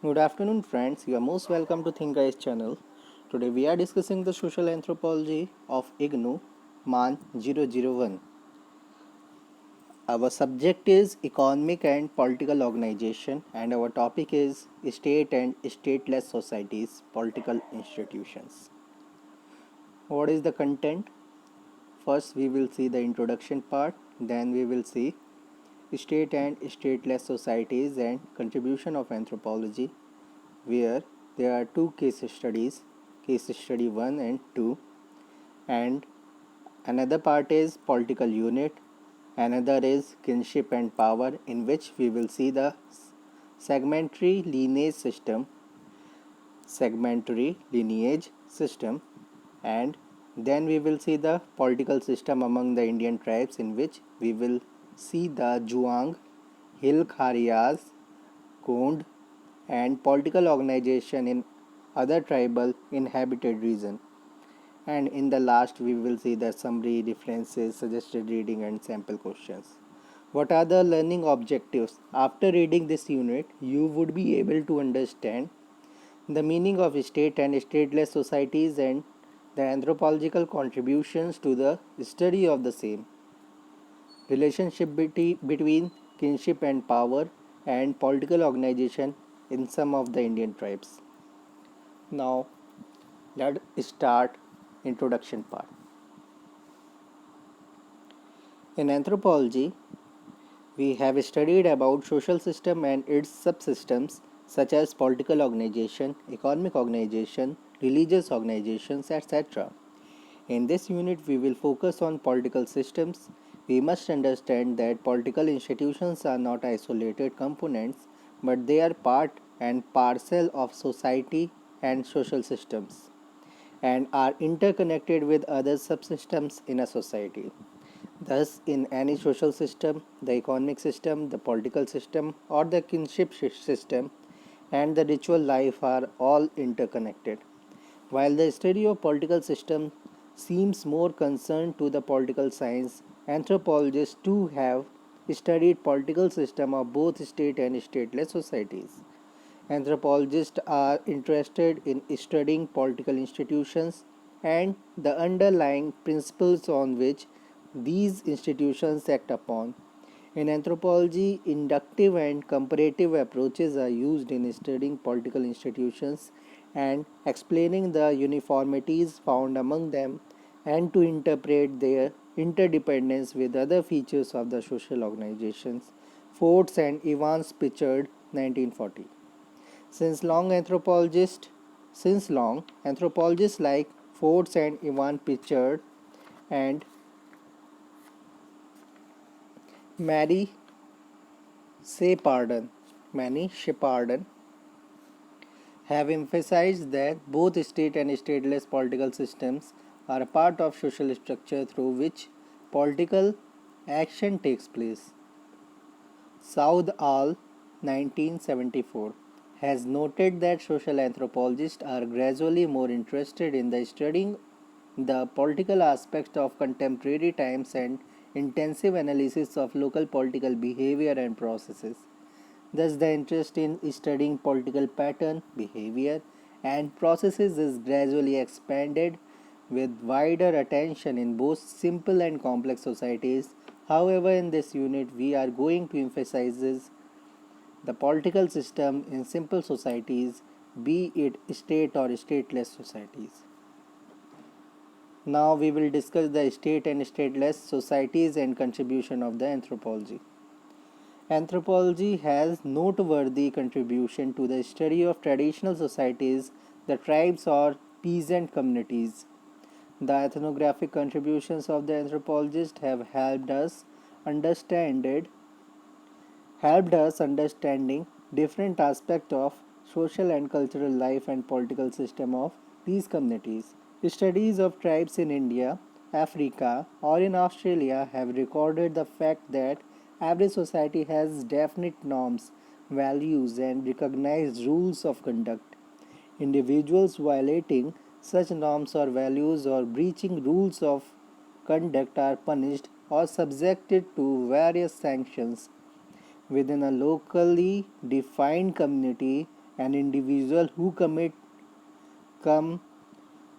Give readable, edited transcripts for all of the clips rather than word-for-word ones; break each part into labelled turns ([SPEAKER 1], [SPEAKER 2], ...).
[SPEAKER 1] Good afternoon, friends. You are most welcome to Think Guys channel. Today we are discussing the social anthropology of IGNU MAN 001. Our subject is economic and political organization, and our topic is state and stateless societies, political institutions. What is the content? First, we will see the introduction part, then, we will see state and stateless societies and contribution of anthropology, where there are two case studies, case study 1 and 2, and another part is political unit, another is kinship and power, in which we will see the segmentary lineage system, and then we will see the political system among the Indian tribes, in which we will see the Juang, Hilkharias, Kond, and political organization in other tribal inhabited region. And in the last, we will see the summary, references, suggested reading, and sample questions. What are the learning objectives? After reading this unit, you would be able to understand the meaning of state and stateless societies and the anthropological contributions to the study of the same, relationship between kinship and power, and political organization in some of the Indian tribes. Now, let's start introduction part. In anthropology, we have studied about social system and its subsystems such as political organization, economic organization, religious organizations, etc. In this unit, we will focus on political systems. We must understand that political institutions are not isolated components, but they are part and parcel of society and social systems, and are interconnected with other subsystems in a society. Thus, in any social system, the economic system, the political system, or the kinship system, and the ritual life are all interconnected. While the study of political system seems more concerned to the political science, anthropologists too have studied political system of both state and stateless societies. Anthropologists are interested in studying political institutions and the underlying principles on which these institutions act upon. In anthropology, inductive and comparative approaches are used in studying political institutions and explaining the uniformities found among them, and to interpret their interdependence with other features of the social organizations. Forts and Evans Pritchard, 1940. Since long, anthropologists like Forts and Ivan Pritchard and Mary Shepardon, Manny Shepardon have emphasized that both state and stateless political systems are a part of social structure through which political action takes place. Saud al, 1974, has noted that social anthropologists are gradually more interested in the studying the political aspects of contemporary times and intensive analysis of local political behavior and processes. Thus, the interest in studying political pattern, behavior, and processes is gradually expanded with wider attention in both simple and complex societies. However, in this unit, we are going to emphasize the political system in simple societies, be it state or stateless societies. Now we will discuss the state and stateless societies and contribution of the anthropology. Anthropology has noteworthy contribution to the study of traditional societies, the tribes or peasant communities. The ethnographic contributions of the anthropologist have helped us understanding different aspects of social and cultural life and political system of these communities. Studies of tribes in India, Africa, or in Australia have recorded the fact that every society has definite norms, values, and recognized rules of conduct. Individuals violating such norms or values or breaching rules of conduct are punished or subjected to various sanctions within a locally defined community. an individual come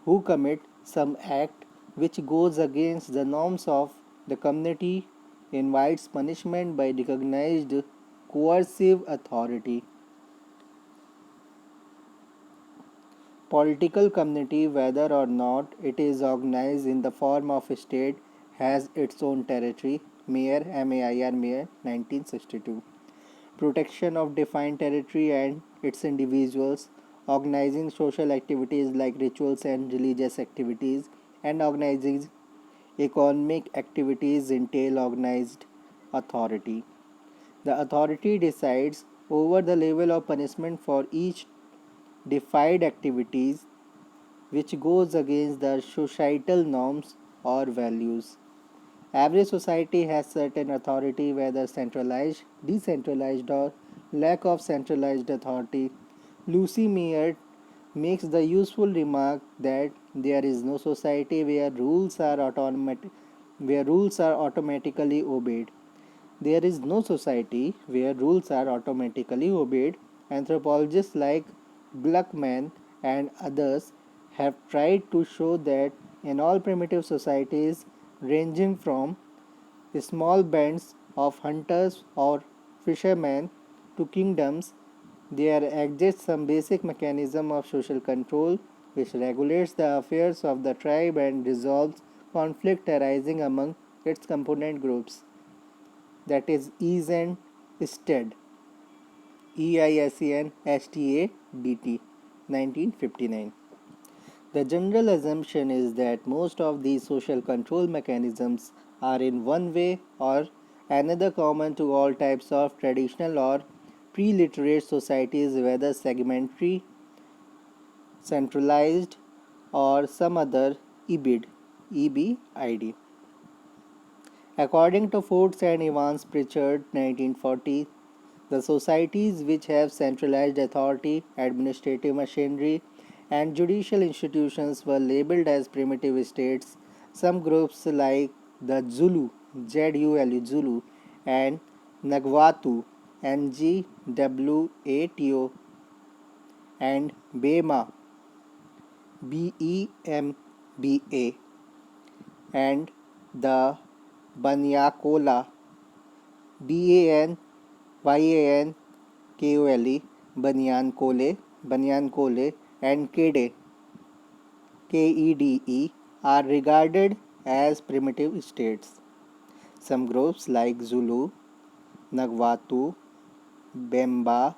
[SPEAKER 1] who commit some act which goes against the norms of the community invites punishment by recognized coercive authority. Political community, whether or not it is organized in the form of a state, has its own territory. Mayor 1962. Protection of defined territory and its individuals, organizing social activities like rituals and religious activities, and organizing economic activities entail organized authority. The authority decides over the level of punishment for each defied activities which goes against the societal norms or values. Every society has certain authority, whether centralized, decentralized, or lack of centralized authority. Lucy Meyer makes the useful remark that there is no society where rules are automatically obeyed. There is no society where rules are automatically obeyed. Anthropologists like Gluckman and others have tried to show that in all primitive societies, ranging from small bands of hunters or fishermen to kingdoms, there exists some basic mechanism of social control which regulates the affairs of the tribe and resolves conflict arising among its component groups. That is Eisen Stead, EISEN STADT, 1959. The general assumption is that most of these social control mechanisms are in one way or another common to all types of traditional or pre-literate societies, whether segmentary, centralized, or some other EBID. According to Foots and Evans Pritchard 1940, the societies which have centralized authority, administrative machinery, and judicial institutions were labeled as primitive states. Some groups like the Zulu, and Nagwatu, NGWATO, and BEMBA, and the Banyakola, BANYANKOLE, Banyan Kole, and KEDE are regarded as primitive states. Some groups like Zulu, Nagwatu, Bemba,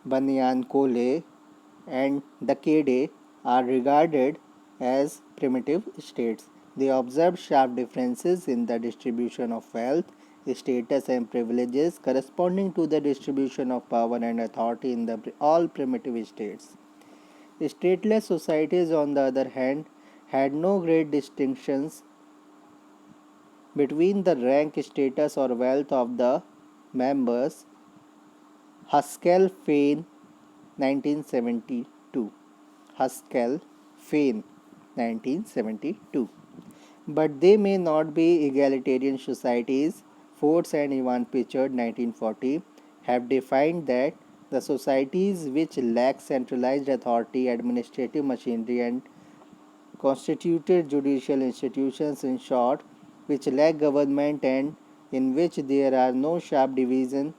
[SPEAKER 1] Banyankole, and the Kede are regarded as primitive states. They observed sharp differences in the distribution of wealth, status, and privileges corresponding to the distribution of power and authority in all primitive states. Stateless societies, on the other hand, had no great distinctions between the rank, status, or wealth of the members. Haskell Fane 1972. Haskell Fane 1972. But they may not be egalitarian societies. Forts and Ivan Pritchard 1940 have defined that the societies which lack centralized authority, administrative machinery, and constituted judicial institutions, in short, which lack government and in which there are no sharp division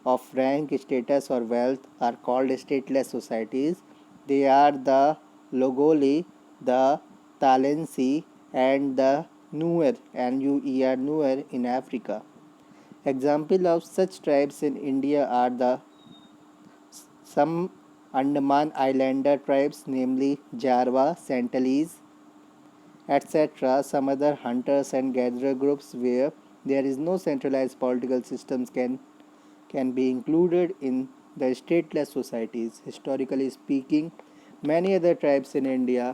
[SPEAKER 1] of rank, status, or wealth, are called stateless societies. They are the Logoli, the Talensi, and the Nuer in Africa. Examples of such tribes in India are the some Andaman Islander tribes, namely Jarwa, Santalese, etc. Some other hunters and gatherer groups where there is no centralized political systems can be included in the stateless societies. Historically speaking, many other tribes in India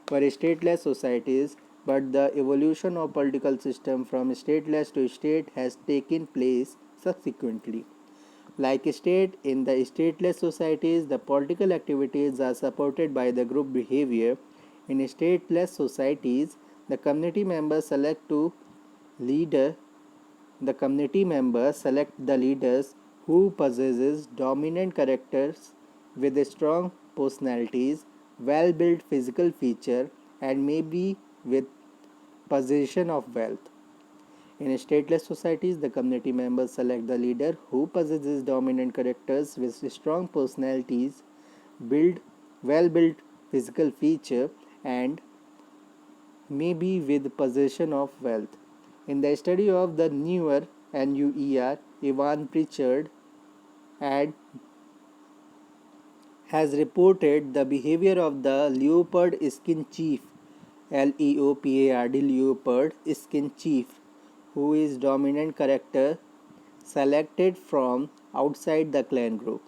[SPEAKER 1] were stateless societies, but the evolution of political system from stateless to state has taken place subsequently. Like state, in the stateless societies, the political activities are supported by the group behavior. In stateless societies, the community members leader the community members select the leaders who possesses dominant characters with strong personalities, well built physical feature, and maybe with possession of wealth. In stateless societies, the community members select the leader who possesses dominant characters with strong personalities, build well built physical feature, and maybe with possession of wealth. In the study of the newer NUER, Ivan Pritchard had has reported the behavior of the leopard skin chief, LEOPARD, leopard skin chief, who is dominant character selected from outside the clan group.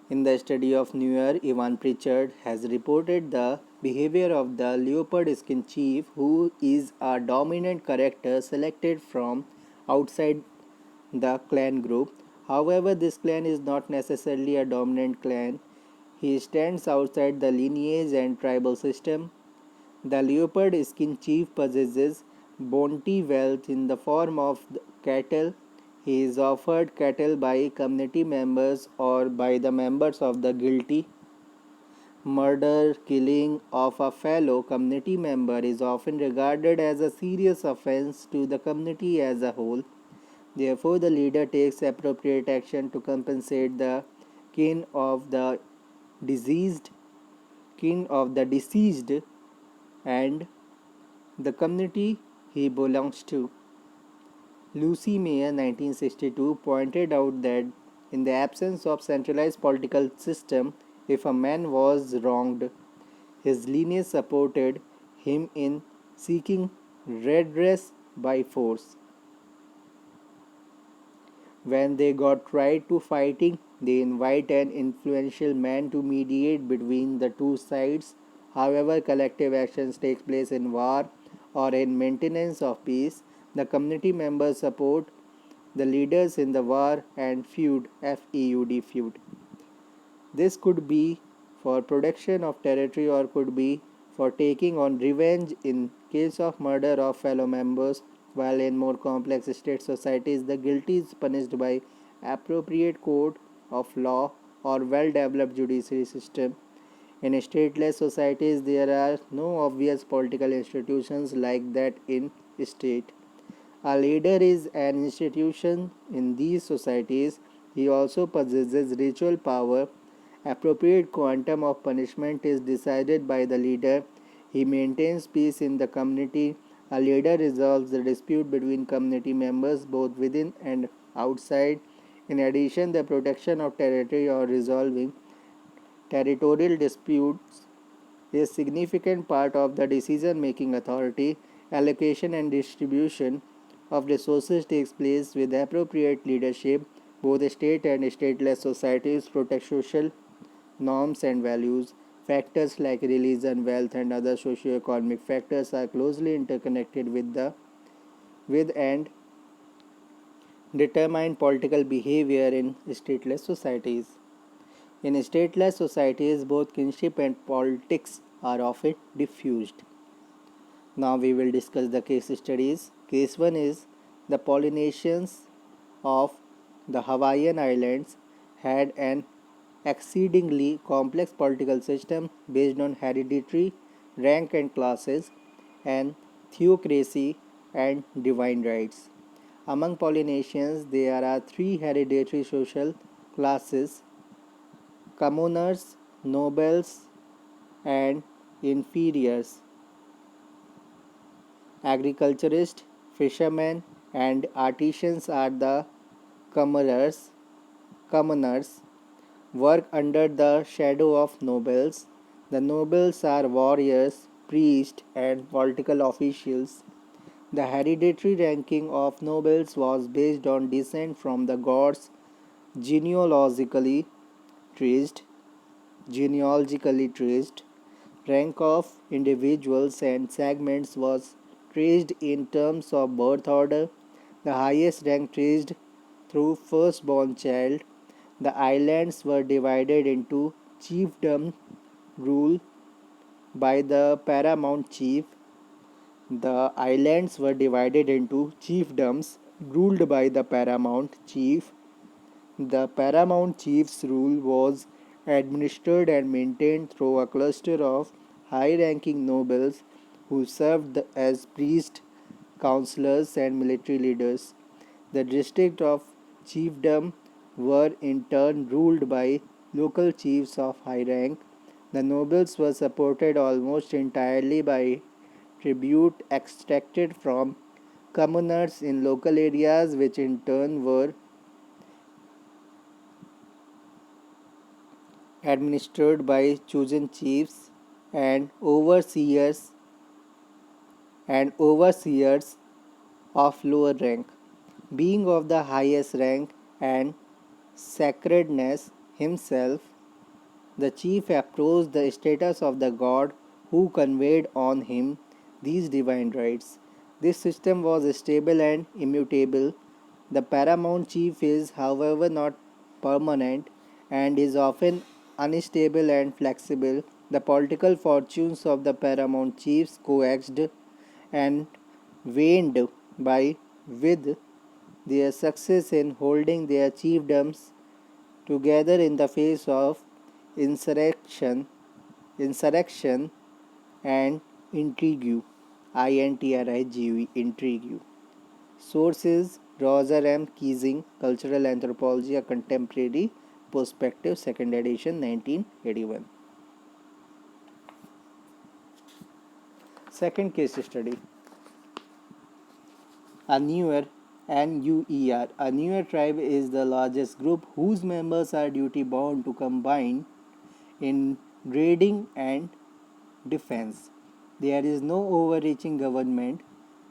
[SPEAKER 1] In the study of newer, Ivan Pritchard has reported the behavior of the leopard skin chief, who is a dominant character selected from outside the clan group. However, this clan is not necessarily a dominant clan. He stands outside the lineage and tribal system. The leopard skin chief possesses bounty wealth in the form of cattle. He is offered cattle by community members or by the members of the guilty. Murder, killing of a fellow community member is often regarded as a serious offense to the community as a whole. Therefore, the leader takes appropriate action to compensate the kin of the deceased, kin of the deceased, and the community he belongs to. Lucy Mayer 1962 pointed out that in the absence of centralized political system, if a man was wronged, his lineage supported him in seeking redress by force. When they got right to fighting, they invite an influential man to mediate between the two sides. However, collective actions take place in war or in maintenance of peace. The community members support the leaders in the war and feud. This could be for protection of territory or could be for taking on revenge in case of murder of fellow members, while in more complex state societies the guilty is punished by appropriate court of law or well-developed judiciary system. In stateless societies there are no obvious political institutions like that in state. A leader is an institution in these societies. He also possesses ritual power. Appropriate quantum of punishment is decided by the leader. He maintains peace in the community. A leader resolves the dispute between community members both within and outside. In addition, the protection of territory or resolving territorial disputes is a significant part of the decision-making authority. Allocation and distribution of resources takes place with appropriate leadership. Both state and stateless societies protect social norms and values. Factors like religion, wealth, and other socio-economic factors are closely interconnected with and determine political behavior in stateless societies. In stateless societies, both kinship and politics are often diffused. Now we will discuss the case studies. Case 1 is the Polynesians of the Hawaiian Islands had an exceedingly complex political system based on hereditary rank and classes and theocracy and divine rights. Among Polynesians, there are three hereditary social classes: commoners, nobles, and inferiors. Agriculturists, fishermen, and artisans are the commoners. Commoners work under the shadow of nobles. The nobles are warriors, priests, and political officials. The hereditary ranking of nobles was based on descent from the gods, genealogically traced. Genealogically traced. Rank of individuals and segments was traced in terms of birth order. The highest rank traced through firstborn child. The islands were divided into chiefdom ruled by the paramount chief. The islands were divided into chiefdoms ruled by the paramount chief. The paramount chief's rule was administered and maintained through a cluster of high-ranking nobles who served as priests, counselors, and military leaders. The district of chiefdom were in turn ruled by local chiefs of high rank. The nobles were supported almost entirely by tribute extracted from commoners in local areas, which in turn were administered by chosen chiefs and overseers of lower rank. Being of the highest rank and sacredness himself, the chief approached the status of the god who conveyed on him these divine rights. This system was stable and immutable. The paramount chief is, however, not permanent and is often unstable and flexible. The political fortunes of the paramount chiefs coaxed and waned by with their success in holding their chiefdoms together in the face of insurrection, insurrection and intrigue. INTRIGE, intrigue. Sources: Roger M. Keesing, Cultural Anthropology, A Contemporary Perspective, 2nd edition, 1981. Second case study. A newer NUER. A newer tribe is the largest group whose members are duty bound to combine in grading and defense. There is no overreaching government.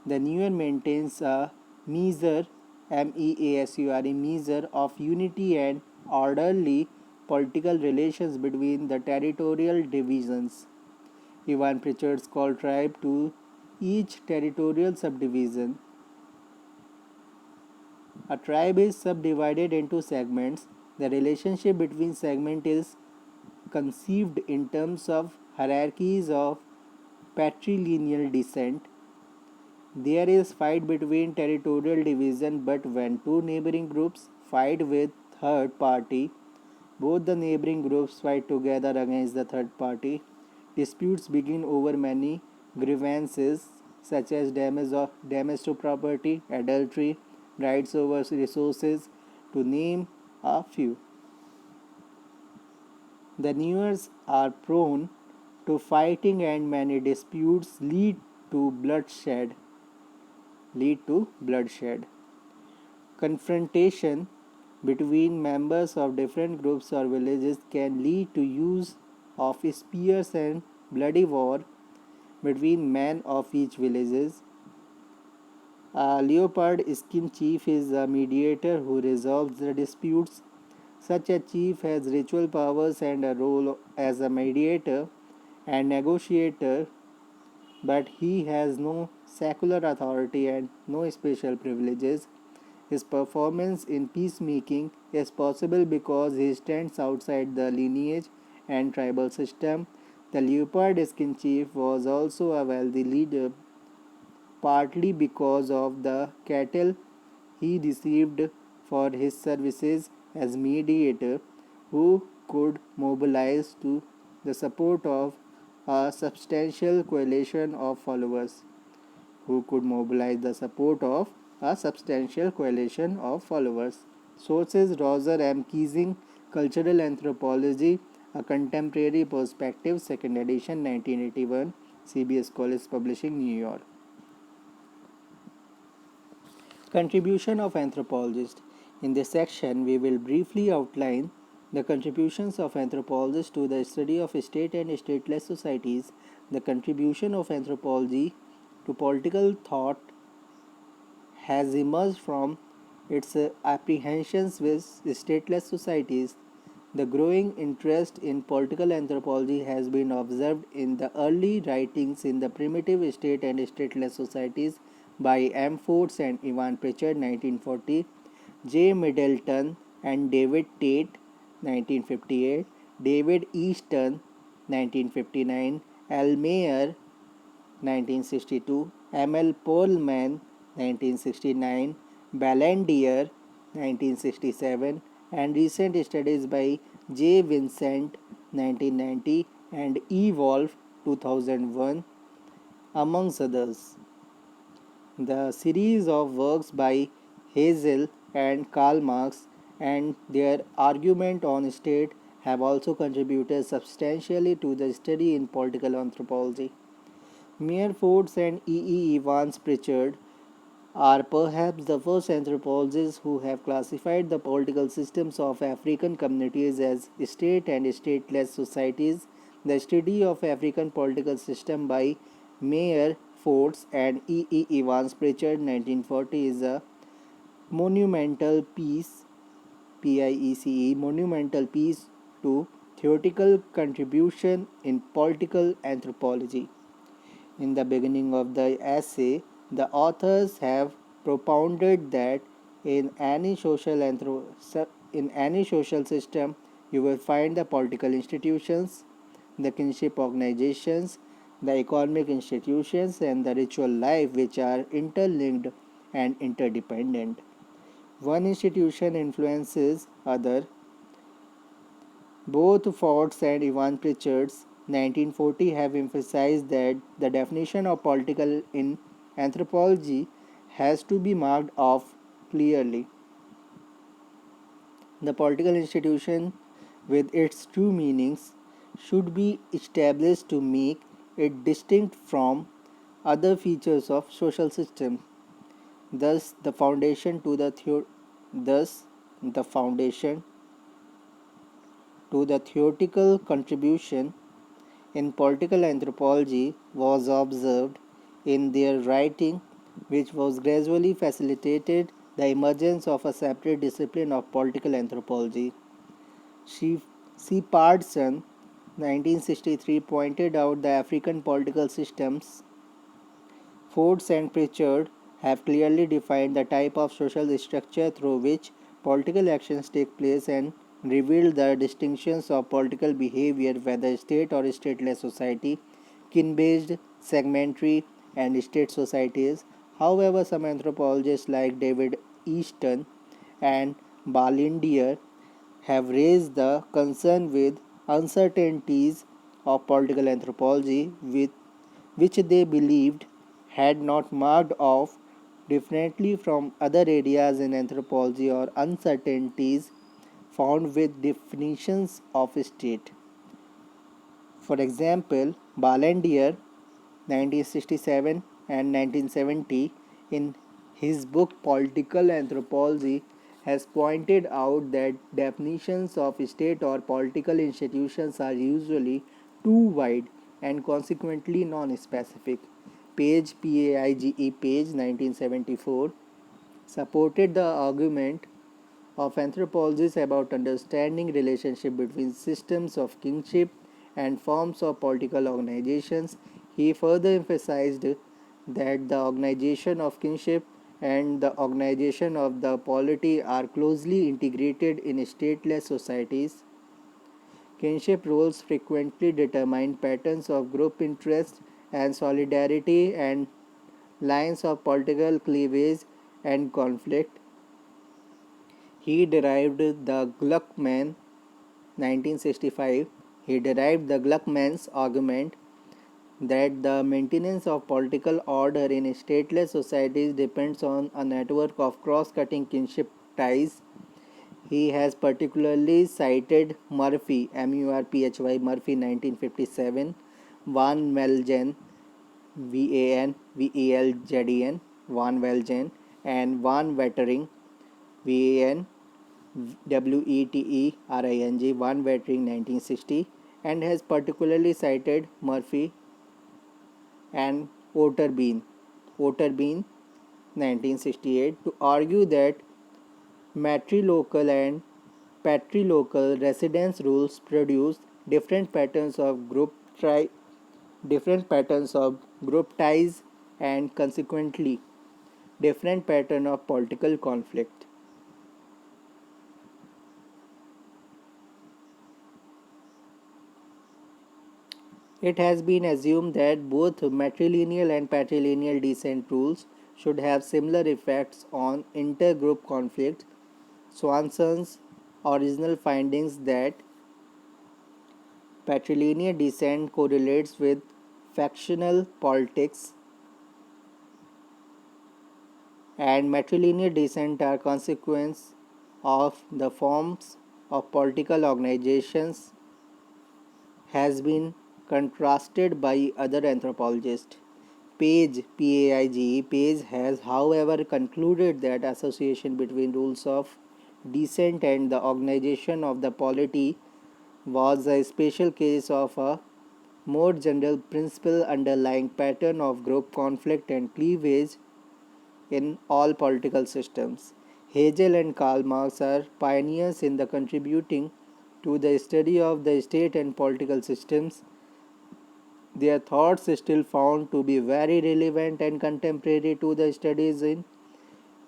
[SPEAKER 1] The newer maintains a measure, measure of unity and orderly political relations between the territorial divisions. Ivan Pritchard's called tribe to each territorial subdivision. A tribe is subdivided into segments. The relationship between segments is conceived in terms of hierarchies of patrilineal descent. There is fight between territorial division, but when two neighboring groups fight with third party, both the neighboring groups fight together against the third party. Disputes begin over many grievances such as damage to property, adultery, rights over resources, to name a few. The Newers are prone to fighting and many disputes to bloodshed. lead to bloodshed. Confrontation between members of different groups or villages can lead to use of spears and bloody war between men of each villages. A leopard skin chief is a mediator who resolves the disputes. Such a chief has ritual powers and a role as a mediator and negotiator, but he has no secular authority and no special privileges. His performance in peacemaking is possible because he stands outside the lineage and tribal system. The leopard skin chief was also a wealthy leader, partly because of the cattle he received for his services as mediator, who could mobilize to the support of a substantial coalition of followers. Sources: Roger M. Keesing, Cultural Anthropology, A Contemporary Perspective, 2nd edition, 1981, CBS College Publishing, New York. Contribution of anthropologists. In this section, we will briefly outline the contributions of anthropologists to the study of state and stateless societies. The contribution of anthropology to political thought has emerged from its apprehensions with stateless societies. The growing interest in political anthropology has been observed in the early writings in the primitive state and stateless societies by M. Forts and Ivan Pritchard, 1940, J. Middleton and David Tate, 1958, David Easton, 1959, L. Mayer, 1962, M. L. Pullman, 1969, Ballandier, 1967, and recent studies by J. Vincent 1990 and E. Wolf 2001, amongst others. The series of works by Hazel and Karl Marx and their argument on state have also contributed substantially to the study in political anthropology. Mere Fords and E. Evans Pritchard are perhaps the first anthropologists who have classified the political systems of African communities as state and stateless societies. The study of African political system by Mayer Forts and Evans Pritchard 1940 is a monumental piece, monumental piece to theoretical contribution in political anthropology. In the beginning of the essay, the authors have propounded that in any in any social system, you will find the political institutions, the kinship organizations, the economic institutions, and the ritual life, which are interlinked and interdependent. One institution influences other. Both Fords and Ivan Pritchard's 1940 have emphasized that the definition of political in anthropology has to be marked off clearly. The political institution, with its true meanings, should be established to make it distinct from other features of social system. Thus, thus the foundation to the theoretical contribution in political anthropology was observed in their writing, which was gradually facilitated the emergence of a separate discipline of political anthropology. C. Parson 1963 pointed out the African political systems. Fords and Pritchard have clearly defined the type of social structure through which political actions take place and revealed the distinctions of political behavior, whether state or stateless society, kin based, segmentary, and state societies. However, some anthropologists like David Easton and Ballandier have raised the concern with uncertainties of political anthropology, which they believed had not marked off differently from other areas in anthropology or uncertainties found with definitions of state. For example, Ballandier 1967 and 1970 in his book Political Anthropology has pointed out that definitions of state or political institutions are usually too wide and consequently non-specific. Page 1974 supported the argument of anthropologists about understanding relationship between systems of kingship and forms of political organizations. He further emphasized that the organization of kingship and the organization of the polity are closely integrated in stateless societies. Kinship roles frequently determine patterns of group interest and solidarity and lines of political cleavage and conflict. He derived the Gluckman 1965. He derived the Gluckman's argument that the maintenance of political order in stateless societies depends on a network of cross-cutting kinship ties. He has particularly cited Murphy, Murphy 1957, Van Velgen, Van Velgen, and Van Wettering, VAN WETERING, Van Wettering 1960, and has particularly cited Murphy and Otterbein 1968 to argue that matrilocal and patrilocal residence rules produce different patterns of group ties and consequently different pattern of political conflict. It has been assumed that both matrilineal and patrilineal descent rules should have similar effects on intergroup conflicts. Swanson's original findings that Patrilineal descent correlates with factional politics, and matrilineal descent are consequence of the forms of political organizations has been contrasted by other anthropologists. Page has, however, concluded that association between rules of descent and the organization of the polity was a special case of a more general principle underlying pattern of group conflict and cleavage in all political systems. Hegel and Karl Marx are pioneers in the contributing to the study of the state and political systems. Their thoughts still found to be very relevant and contemporary to the studies in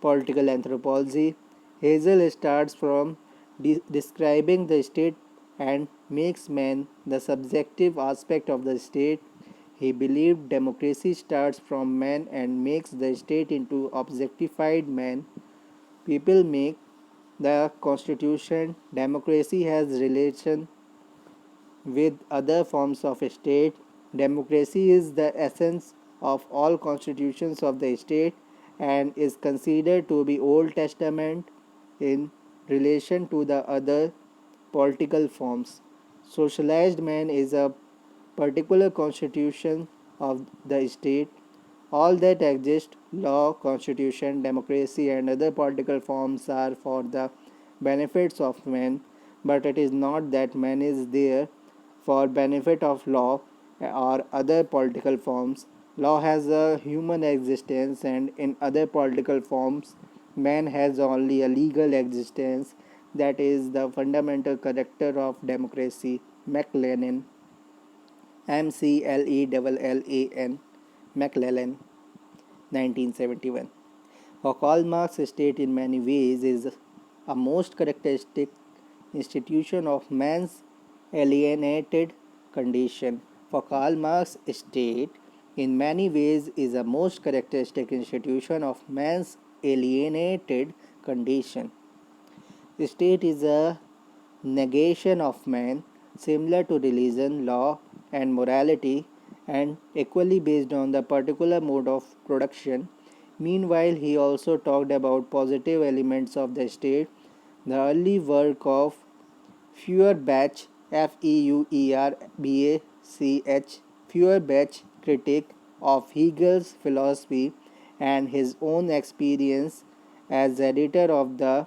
[SPEAKER 1] political anthropology. Hegel starts from describing the state and makes man the subjective aspect of the state. He believed democracy starts from man and makes the state into objectified man. People make the constitution. Democracy has relation with other forms of state. Democracy is the essence of all constitutions of the state and is considered to be Old Testament in relation to the other political forms. Socialized man is a particular constitution of the state. All that exist, law, constitution, democracy, and other political forms are for the benefits of man, but it is not that man is there for benefit of law or other political forms. Law has a human existence, and in other political forms, man has only a legal existence. That is the fundamental character of democracy. McLennan, McLellan, McLellan, 1971. For Karl Marx, state in many ways is a most characteristic institution of man's alienated condition. For Karl Marx, state in many ways is a most characteristic institution of man's alienated condition. State is a negation of man, similar to religion, law, and morality, and equally based on the particular mode of production. Meanwhile, he also talked about positive elements of the state. The early work of Feuerbach, Feuerbach, critique of Hegel's philosophy and his own experience as editor of the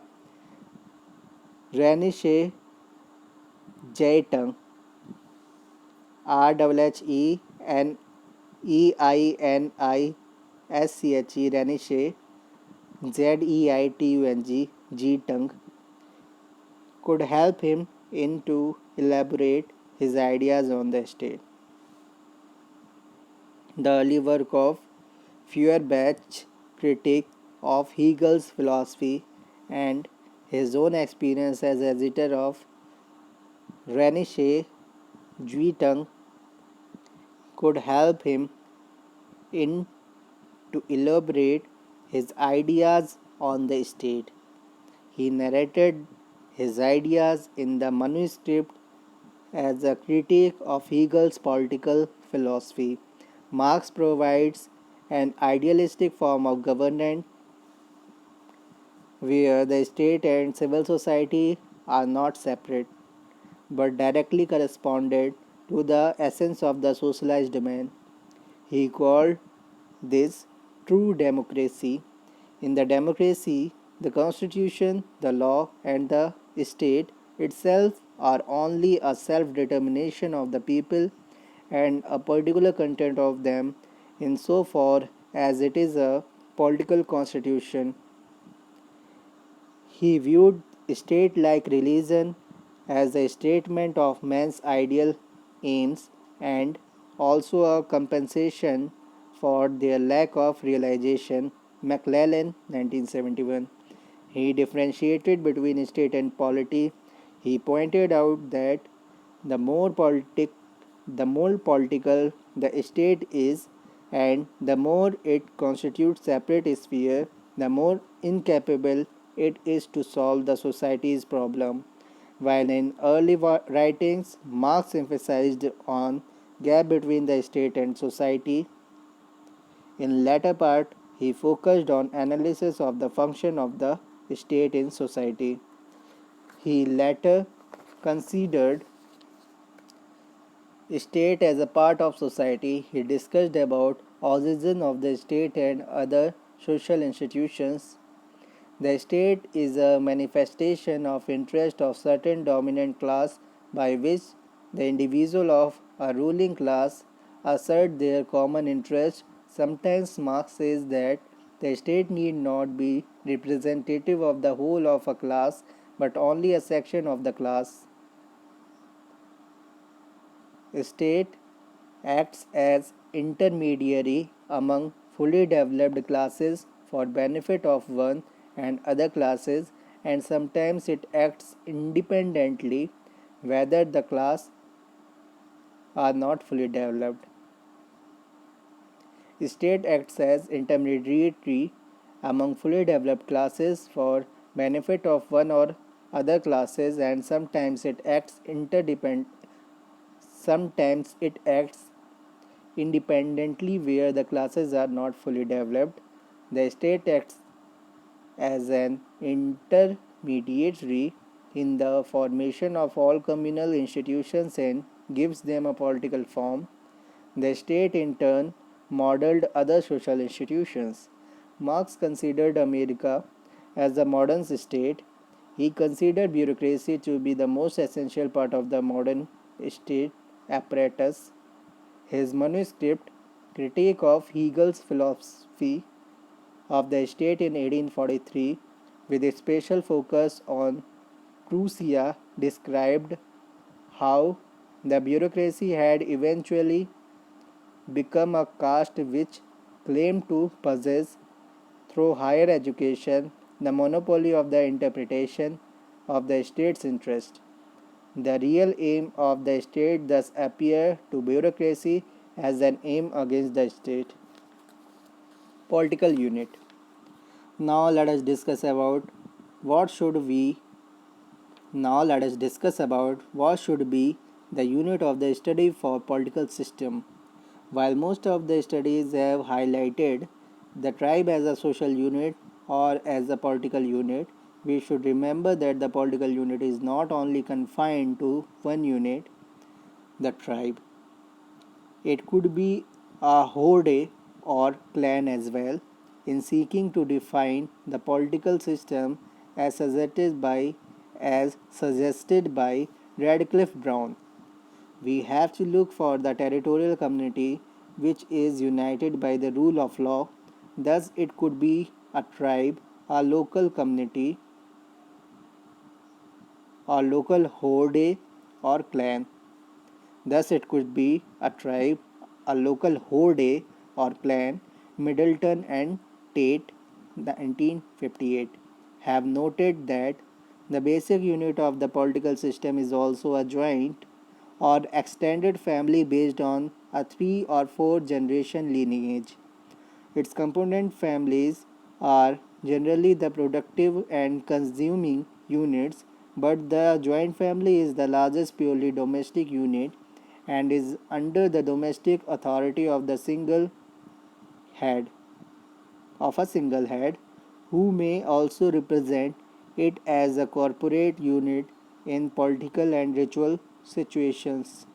[SPEAKER 1] Rheinische Zeitung, RHENEINISCHE, Rheinische, Zeitung, could help him in to elaborate his ideas on the state. The early work of Feuerbach, critique of Hegel's philosophy and his own experience as editor of Rheinische Zeitung could help him in to elaborate his ideas on the state. He narrated his ideas in the manuscript as a critique of Hegel's political philosophy. Marx provides an idealistic form of governance where the state and civil society are not separate but directly corresponded to the essence of the socialized man. He called this true democracy. In the democracy, the constitution, the law, and the state itself are only a self-determination of the people and a particular content of them insofar as it is a political constitution. He viewed state like religion as a statement of man's ideal aims and also a compensation for their lack of realization. McLellan, 1971. He differentiated between state and polity. He pointed out that the more political the state is, and the more it constitutes separate sphere, the more incapable it is to solve the society's problem. While in early writings, Marx emphasized on gap between the state and society, in latter part he focused on analysis of the function of the state in society. He later considered state as a part of society. He discussed about origin of the state and other social institutions. The state is a manifestation of interest of certain dominant class by which the individual of a ruling class assert their common interest. Sometimes Marx says that the state need not be representative of the whole of a class but only a section of the class. State acts as intermediary among fully developed classes for benefit of one and other classes, and sometimes it acts independently whether the class are not fully developed. State acts as intermediary among fully developed classes for benefit of one or other classes, and sometimes it acts independently where the classes are not fully developed. The state acts as an intermediary in the formation of all communal institutions and gives them a political form. The state in turn modeled other social institutions. Marx considered America as the modern state. He considered bureaucracy to be the most essential part of the modern state apparatus. His manuscript, Critique of Hegel's Philosophy of the State in 1843, with a special focus on Prussia, described how the bureaucracy had eventually become a caste which claimed to possess, through higher education, the monopoly of the interpretation of the state's interest. The real aim of the state thus appeared to bureaucracy as an aim against the state. Political unit. Now let us discuss about what should we now let us discuss about what should be the unit of the study for political system. While most of the studies have highlighted the tribe as a social unit or as a political unit, we should remember that the political unit is not only confined to one unit, the tribe. It could be a horde or clan as well. In seeking to define the political system as suggested by Radcliffe Brown, we have to look for the territorial community which is united by the rule of law. Thus, it could be a tribe, a local community, or local horde or clan. Thus, it could be a tribe, a local horde or clan. Middleton and Tate, 1958, have noted that the basic unit of the political system is also a joint or extended family based on a 3 or 4 generation lineage. Its component families are generally the productive and consuming units, but the joint family is the largest purely domestic unit and is under the domestic authority of head a single head, who may also represent it as a corporate unit in political and ritual situations.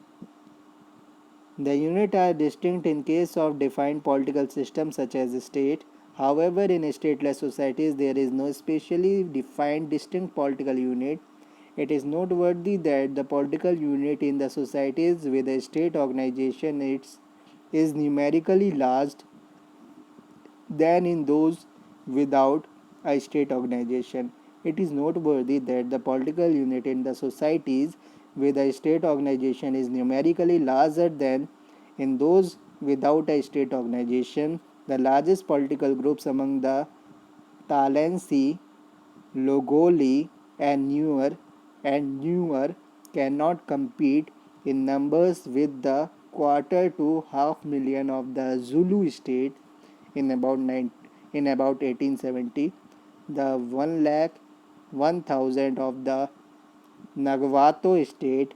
[SPEAKER 1] The units are distinct in case of defined political systems such as a state. However, in stateless societies, there is no specially defined distinct political unit. It is noteworthy that the political unit in the societies with a state organization is numerically larger than in those without a state organization. It is noteworthy that the political unit in the societies with a state organization is numerically larger than in those without a state organization. The largest political groups among the Talensi, Logoli, and newer cannot compete in numbers with the quarter to half million of the Zulu state in about 1870, the 1,01,000 of the Nagavato state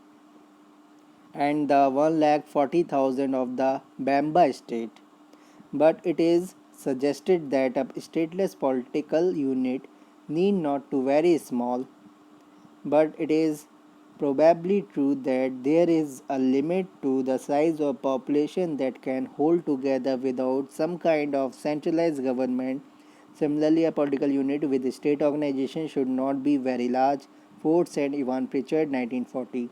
[SPEAKER 1] and the 1,40,000 of the Bamba state. But it is suggested that a stateless political unit need not to very small, but it is probably true that there is a limit to the size of population that can hold together without some kind of centralized government. Similarly, a political unit with state organization should not be very large. Ford said Ivan Pritchard, 1940.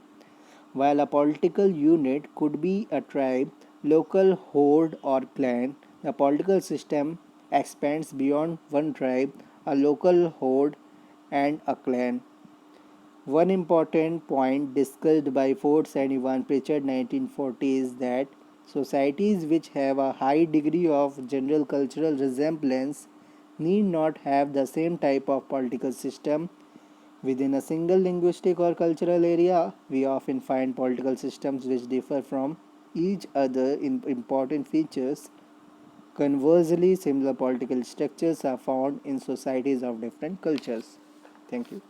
[SPEAKER 1] While a political unit could be a tribe, local horde, or clan, the political system expands beyond one tribe, a local horde, and a clan. One important point discussed by Ford and Ivan Pritchard 1940 is that societies which have a high degree of general cultural resemblance need not have the same type of political system. Within a single linguistic or cultural area, we often find political systems which differ from each other in important features. Conversely, similar political structures are found in societies of different cultures. Thank you.